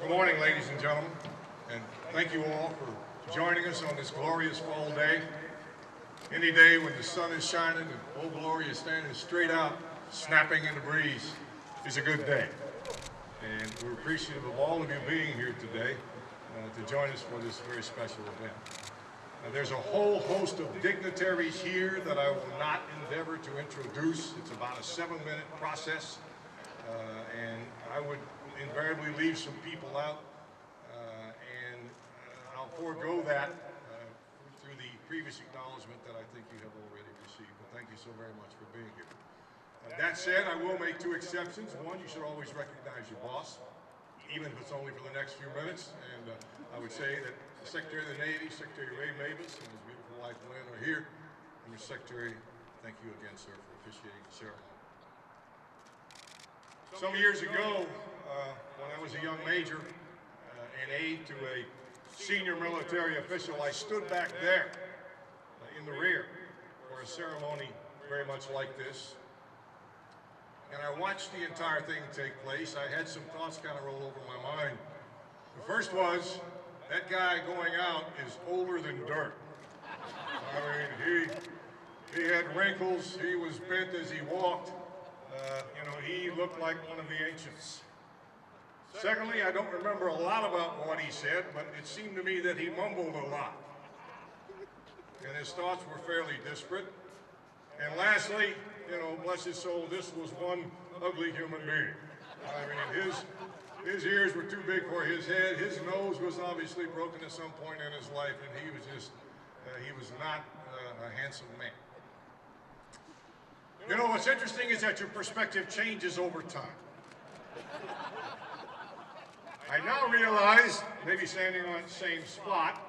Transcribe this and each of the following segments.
Good morning, ladies and gentlemen, and thank you all for joining us on this glorious fall day. Any day when the sun is shining and Old Glory is standing straight out, snapping in the breeze, is a good day. And we're appreciative of all of you being here today to join us for this very special event. There's a whole host of dignitaries here that I will not endeavor to introduce. It's about a 7-minute process, and I would invariably leave some people out, and I'll forego that through the previous acknowledgement that I think you have already received. But thank you so very much for being here. That said, I will make 2 exceptions. One, you should always recognize your boss, even if it's only for the next few minutes. And I would say that the Secretary of the Navy, Secretary Ray Amos, and his beautiful wife Lynn are here. And Mr. Secretary, thank you again, sir, for officiating the ceremony. Some years ago, when I was a young major and aide to a senior military official, I stood back there in the rear for a ceremony very much like this. And I watched the entire thing take place. I had some thoughts kind of roll over my mind. The first was, that guy going out is older than dirt. I mean, he had wrinkles, he was bent as he walked. He looked like one of the ancients. Secondly, I don't remember a lot about what he said, but it seemed to me that he mumbled a lot. And his thoughts were fairly disparate. And lastly, bless his soul, this was one ugly human being. I mean, his ears were too big for his head. His nose was obviously broken at some point in his life, and he was not a handsome man. What's interesting is that your perspective changes over time. I now realize, maybe standing on the same spot,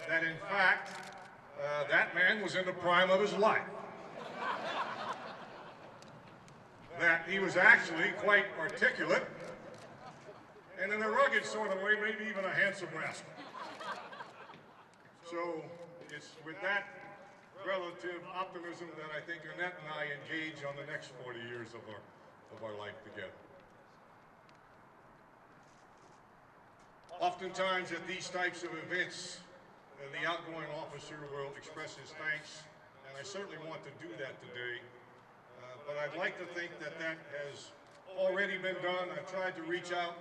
that in fact, that man was in the prime of his life. That he was actually quite articulate, and in a rugged sort of way, maybe even a handsome rascal. So it's with that relative optimism that I think Annette and I engage on the next 40 years of our life together. Oftentimes at these types of events, the outgoing officer will express his thanks, and I certainly want to do that today. But I'd like to think that that has already been done. I've tried to reach out.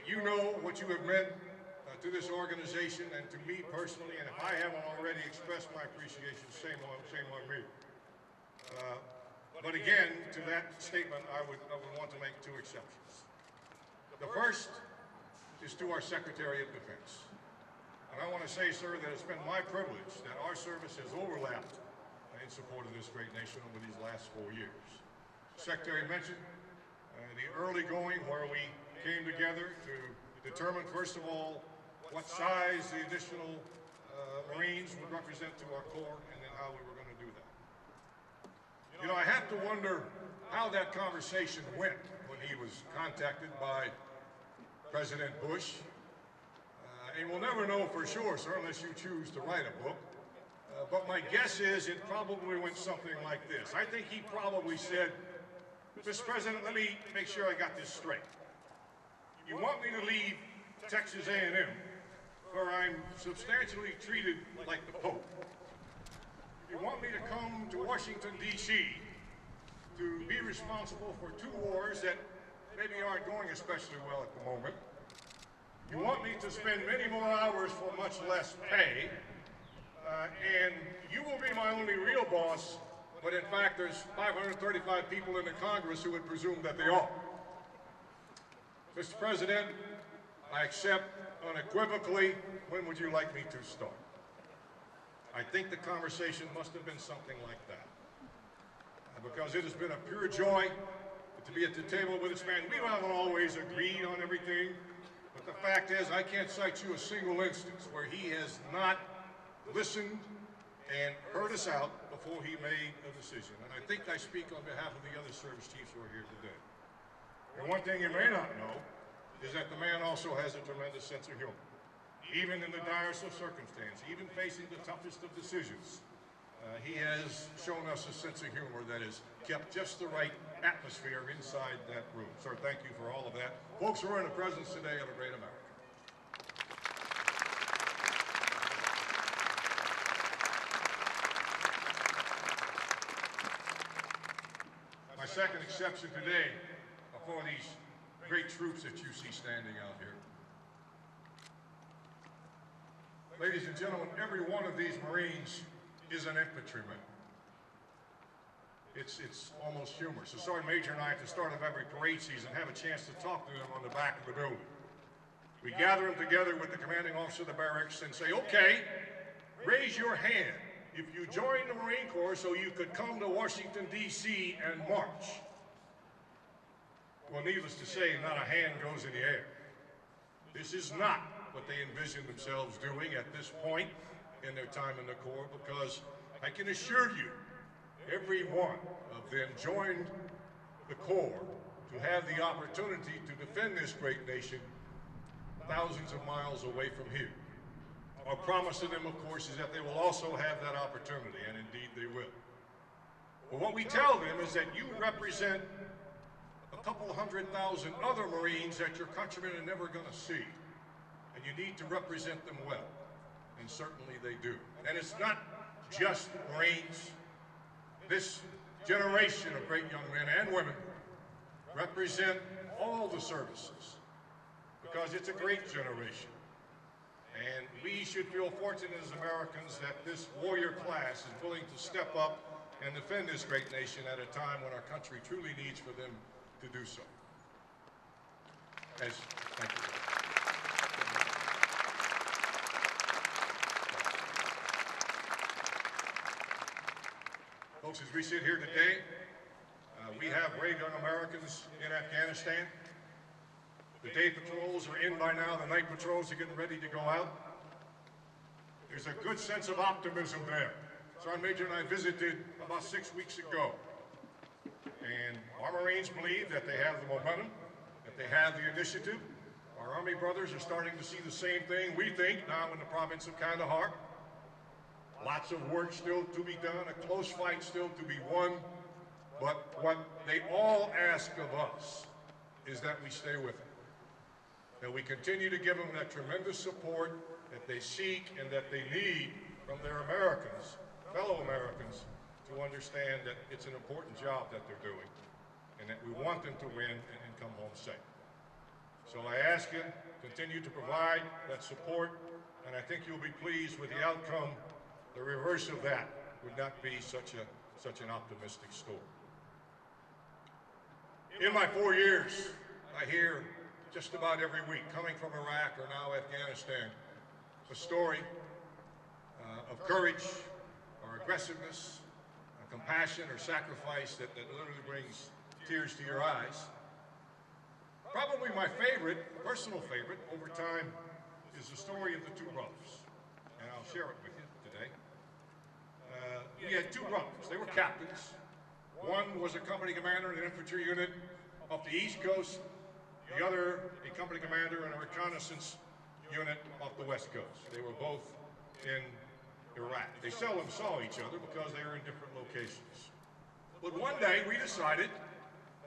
You know what you have meant to this organization and to me personally, and if I haven't already expressed my appreciation, shame on me. But again, to that statement, I would want to make 2 exceptions. The first is to our Secretary of Defense. And I want to say, sir, that it's been my privilege that our service has overlapped in support of this great nation over these last 4 years. The Secretary mentioned the early going where we came together to determine, first of all, what size the additional Marines would represent to our Corps, and then how we were going to do that. I have to wonder how that conversation went when he was contacted by President Bush. And we'll never know for sure, sir, unless you choose to write a book. But my guess is it probably went something like this. I think he probably said, Mr. President, let me make sure I got this straight. You want me to leave Texas A&M, where I'm substantially treated like the Pope. You want me to come to Washington, D.C. to be responsible for 2 wars that maybe aren't going especially well at the moment. You want me to spend many more hours for much less pay, and you will be my only real boss, but in fact there's 535 people in the Congress who would presume that they are. Mr. President, I accept unequivocally. When would you like me to start? I think the conversation must have been something like that. Because it has been a pure joy to be at the table with this man. We haven't always agreed on everything, but the fact is I can't cite you a single instance where he has not listened and heard us out before he made a decision. And I think I speak on behalf of the other service chiefs who are here today. And one thing you may not know is that the man also has a tremendous sense of humor. Even in the direst of circumstance, even facing the toughest of decisions, He has shown us a sense of humor that has kept just the right atmosphere inside that room. Sir, thank you for all of that. Folks, we're in the presence today of a great American. My second exception today are for these great troops that you see standing out here. Ladies and gentlemen, every one of these Marines is an infantryman. It's almost humorous. The Sergeant Major and I, at the start of every parade season, have a chance to talk to them on the back of the building. We gather them together with the commanding officer of the barracks and say, okay, raise your hand if you joined the Marine Corps so you could come to Washington, D.C. and march. Well, needless to say, not a hand goes in the air. This is not what they envision themselves doing at this point in their time in the Corps, because I can assure you, every one of them joined the Corps to have the opportunity to defend this great nation thousands of miles away from here. Our promise to them, of course, is that they will also have that opportunity, and indeed they will. But what we tell them is that you represent a couple 100,000 other Marines that your countrymen are never going to see, and you need to represent them well, and certainly they do. And it's not just Marines. This generation of great young men and women represent all the services, because it's a great generation. And we should feel fortunate as Americans that this warrior class is willing to step up and defend this great nation at a time when our country truly needs for them to do so. Thank you. Folks, as we sit here today, we have brave young Americans in Afghanistan. The day patrols are in by now. The night patrols are getting ready to go out. There's a good sense of optimism there. Sergeant Major and I visited about 6 weeks ago. And our Marines believe that they have the momentum, that they have the initiative. Our Army brothers are starting to see the same thing we think now in the province of Kandahar. Lots of work still to be done, a close fight still to be won. But what they all ask of us is that we stay with them, that we continue to give them that tremendous support that they seek and that they need from their Americans, fellow Americans, to understand that it's an important job that they're doing and that we want them to win and come home safe. So I ask you, continue to provide that support, and I think you'll be pleased with the outcome. The reverse of that would not be such an optimistic story. In my 4 years, I hear just about every week, coming from Iraq or now Afghanistan, a story of courage or aggressiveness, compassion or sacrifice that literally brings tears to your eyes. Probably my favorite, personal favorite, over time, is the story of the two brothers, and I'll share it with you today. We had two brothers. They were captains. One was a company commander in an infantry unit off the East Coast, the other a company commander in a reconnaissance unit off the West Coast. They were both in Iraq. They seldom saw each other because they were in different locations. But one day we decided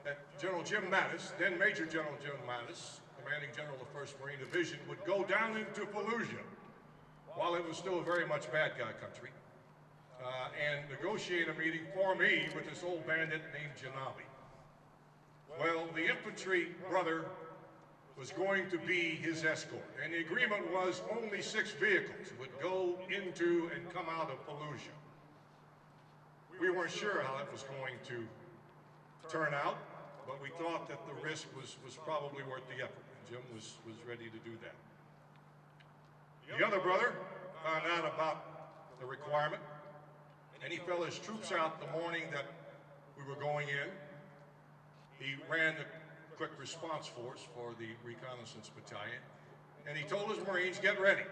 that General Jim Mattis, then Major General Jim Mattis, commanding general of the 1st Marine Division, would go down into Fallujah while it was still very much bad guy country and negotiate a meeting for me with this old bandit named Janabi. Well, the infantry brother was going to be his escort, and the agreement was only 6 vehicles would go into and come out of Fallujah. We weren't sure how it was going to turn out, but we thought that the risk was probably worth the effort, and Jim was ready to do that. The other brother found out about the requirement, and he fell his troops out the morning that we were going in. He ran the quick response force for the reconnaissance battalion, and he told his Marines, get ready.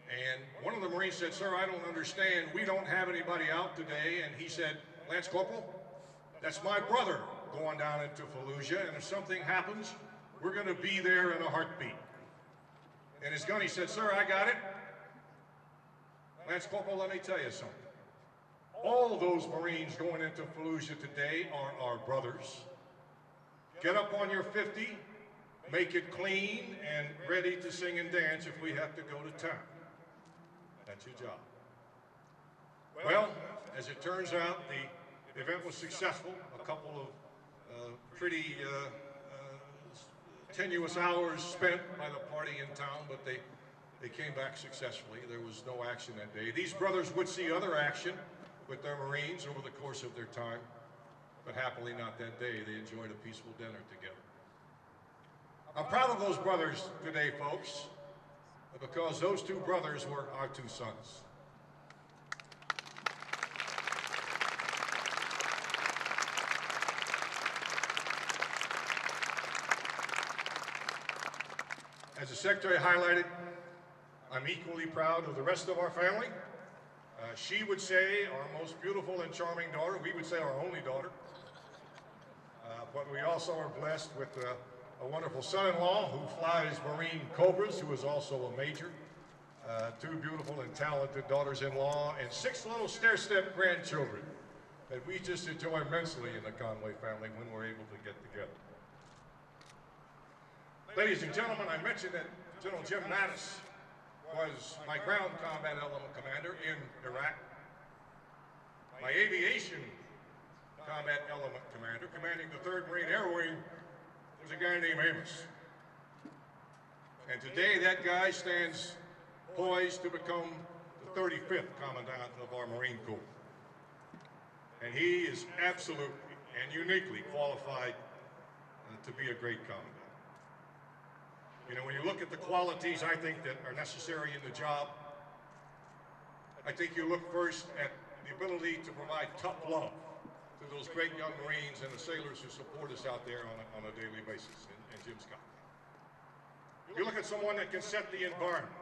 And one of the Marines said, sir, I don't understand. We don't have anybody out today. And he said, Lance Corporal, that's my brother going down into Fallujah, and if something happens, we're going to be there in a heartbeat. And his gunny said, sir, I got it. Lance Corporal, let me tell you something. All those Marines going into Fallujah today are our brothers. Get up on your 50, make it clean, and ready to sing and dance if we have to go to town. That's your job. Well, as it turns out, the event was successful. A couple of pretty tenuous hours spent by the party in town, but they came back successfully. There was no action that day. These brothers would see other action with their Marines over the course of their time, but happily not that day. They enjoyed a peaceful dinner together. I'm proud of those brothers today, folks, because those two brothers were our two sons. As the Secretary highlighted, I'm equally proud of the rest of our family. She would say our most beautiful and charming daughter. We would say our only daughter. But we also are blessed with a wonderful son-in-law who flies Marine Cobras, who is also a major. Two beautiful and talented daughters-in-law, and 6 little stair-step grandchildren that we just enjoy immensely in the Conway family when we're able to get together. Ladies and gentlemen, I mentioned that General Jim Mattis was my ground combat element commander in Iraq. My aviation combat element commander, commanding the 3rd Marine Air Wing, was a guy named Amos. And today that guy stands poised to become the 35th Commandant of our Marine Corps. And he is absolutely and uniquely qualified to be a great Commandant. You know, when you look at the qualities I think that are necessary in the job, I think you look first at the ability to provide tough love to those great young Marines and the sailors who support us out there on a daily basis, and Jim's got that. You look at someone that can set the environment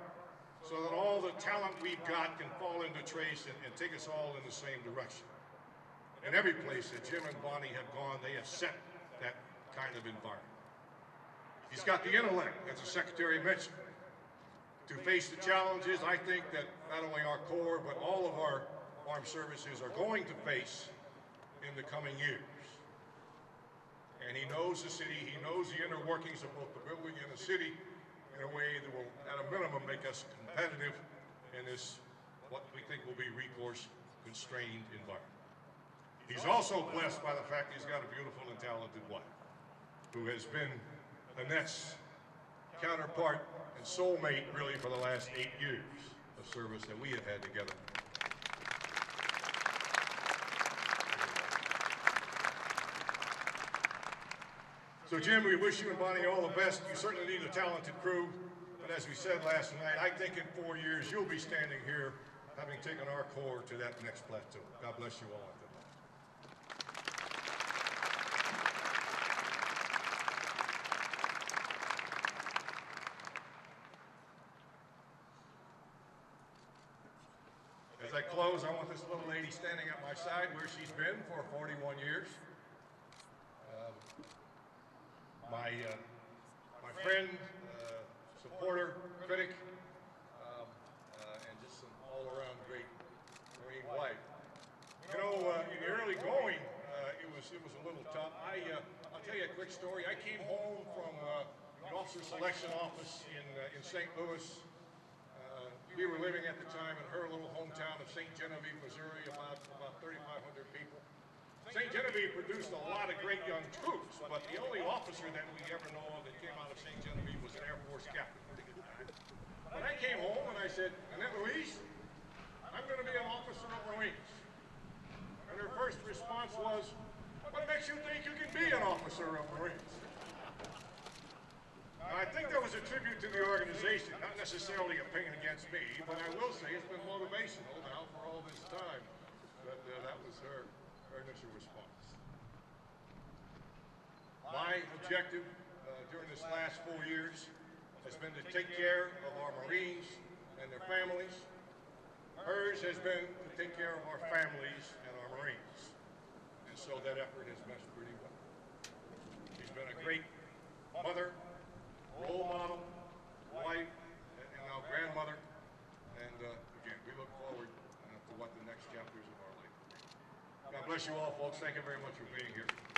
so that all the talent we've got can fall into trace and take us all in the same direction. In every place that Jim and Bonnie have gone, they have set that kind of environment. He's got the intellect, as the Secretary mentioned, to face the challenges I think that not only our Corps, but all of our armed services are going to face in the coming years. And he knows the city, he knows the inner workings of both the building and the city in a way that will, at a minimum, make us competitive in this, what we think will be resource-constrained environment. He's also blessed by the fact he's got a beautiful and talented wife, who has been Annette's counterpart and soulmate, really, for the last 8 years of service that we have had together. So, Jim, we wish you and Bonnie all the best. You certainly need a talented crew, but as we said last night, I think in 4 years you'll be standing here having taken our Corps to that next plateau. God bless you all. As I close, I want this little lady standing at my side where she's been for 41 years. My friend, supporter, critic, and just some all-around great Marine wife. You know, in the early going, it was a little tough. I'll tell you a quick story. I came home from the officer selection office in St. Louis. We were living at the time in her little hometown of St. Genevieve, Missouri, about 3,500 people. St. Genevieve produced a lot of great young troops, but the only officer that we ever know of that came out of St. Genevieve was an Air Force captain. But I came home and I said, Annette Louise, I'm going to be an officer of Marines. And her first response was, what makes you think you can be an officer of Marines? I think that was a tribute to the organization, not necessarily a ping against me, but I will say it's been motivational now for all this time. But that was her initial response. My objective during this last 4 years has been to take care of our Marines and their families. Hers has been to take care of our families and our Marines. And so that effort has meshed pretty well. She's been a great mother, role model, wife, and now grandmother. And again, we look forward bless you all, folks. Thank you very much for being here.